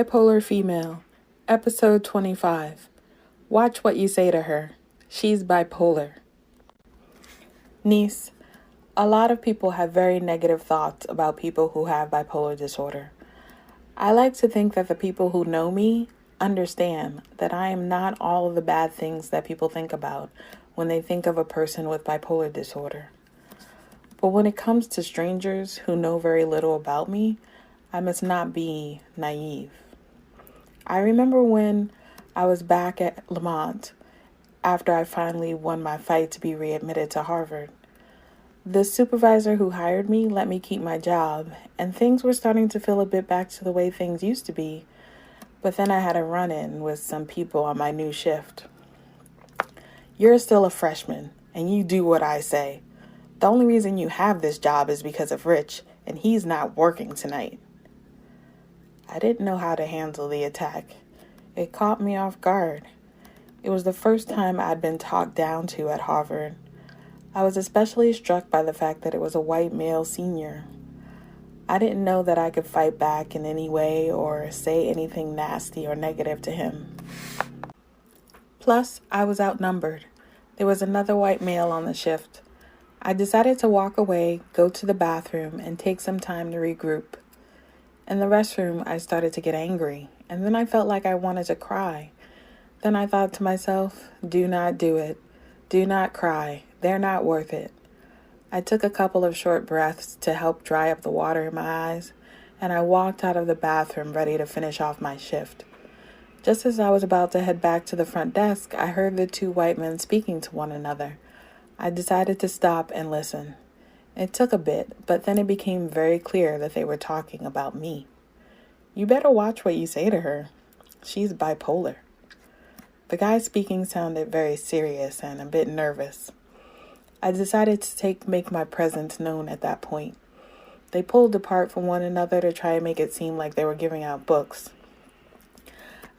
Bipolar Female, Episode 25. Watch what you say to her. She's bipolar. Niece, a lot of people have very negative thoughts about people who have bipolar disorder. I like to think that the people who know me understand that I am not all of the bad things that people think about when they think of a person with bipolar disorder. But when it comes to strangers who know very little about me, I must not be naive. I remember when I was back at Lamont after I finally won my fight to be readmitted to Harvard. The supervisor who hired me let me keep my job, and things were starting to feel a bit back to the way things used to be. But then I had a run-in with some people on my new shift. You're still a freshman, and you do what I say. The only reason you have this job is because of Rich, and he's not working tonight. I didn't know how to handle the attack. It caught me off guard. It was the first time I'd been talked down to at Harvard. I was especially struck by the fact that it was a white male senior. I didn't know that I could fight back in any way or say anything nasty or negative to him. Plus, I was outnumbered. There was another white male on the shift. I decided to walk away, go to the bathroom, and take some time to regroup. In the restroom, I started to get angry, and then I felt like I wanted to cry. Then I thought to myself, do not do it. Do not cry. They're not worth it. I took a couple of short breaths to help dry up the water in my eyes, and I walked out of the bathroom ready to finish off my shift. Just as I was about to head back to the front desk, I heard the two white men speaking to one another. I decided to stop and listen. It took a bit, but then it became very clear that they were talking about me. You better watch what you say to her. She's bipolar. The guy speaking sounded very serious and a bit nervous. I decided to make my presence known at that point. They pulled apart from one another to try and make it seem like they were giving out books.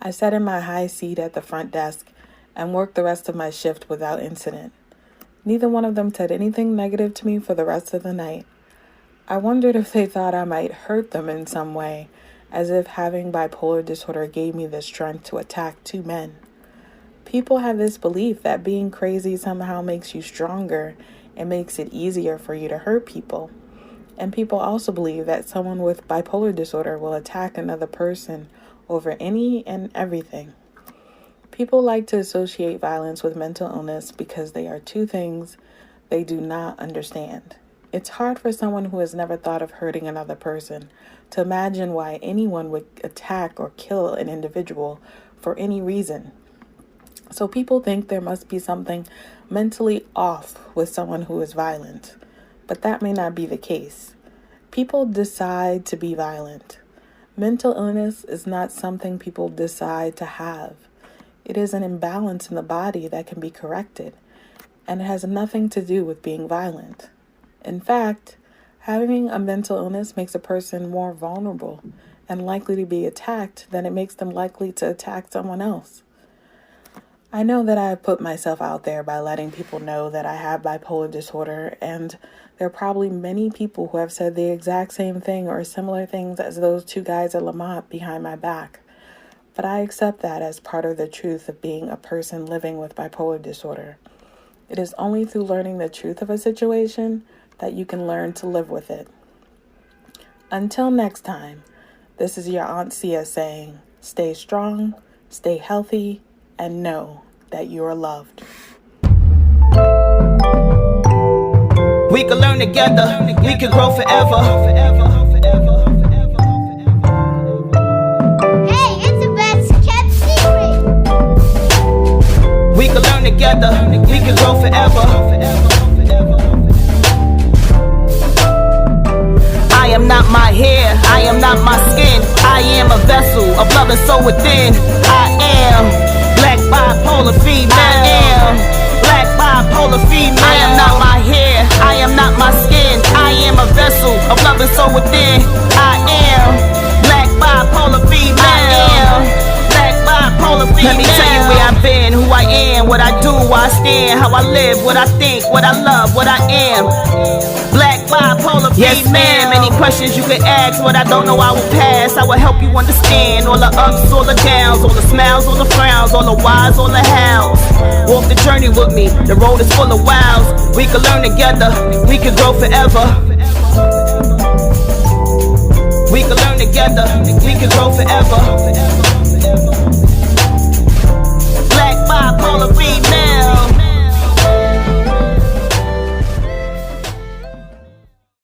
I sat in my high seat at the front desk and worked the rest of my shift without incident. Neither one of them said anything negative to me for the rest of the night. I wondered if they thought I might hurt them in some way, as if having bipolar disorder gave me the strength to attack two men. People have this belief that being crazy somehow makes you stronger and makes it easier for you to hurt people. And people also believe that someone with bipolar disorder will attack another person over any and everything. People like to associate violence with mental illness because they are two things they do not understand. It's hard for someone who has never thought of hurting another person to imagine why anyone would attack or kill an individual for any reason. So people think there must be something mentally off with someone who is violent, but that may not be the case. People decide to be violent. Mental illness is not something people decide to have. It is an imbalance in the body that can be corrected, and it has nothing to do with being violent. In fact, having a mental illness makes a person more vulnerable and likely to be attacked than it makes them likely to attack someone else. I know that I have put myself out there by letting people know that I have bipolar disorder, and there are probably many people who have said the exact same thing or similar things as those two guys at Lamont behind my back. But I accept that as part of the truth of being a person living with bipolar disorder. It is only through learning the truth of a situation that you can learn to live with it. Until next time, this is your Aunt Sia saying, stay strong, stay healthy, and know that you are loved. We can learn together, we can grow forever. We can learn together, we can grow forever. I am not my hair, I am not my skin. I am a vessel of love and soul within. I am black bipolar female. I am black bipolar female. I am not my hair, I am not my skin. I am a vessel of love and soul within. I am black bipolar female. I am let me tell you where I've been, who I am, what I do, where I stand, how I live, what I think, what I love, what I am. Black bipolar yes, female. Many questions you could ask, what I don't know I will pass. I will help you understand all the ups, all the downs, all the smiles, all the frowns, all the whys, all the hows. Walk the journey with me, the road is full of wows. We can learn together, we can grow forever. We can learn together, we can grow forever. Black bipolar female.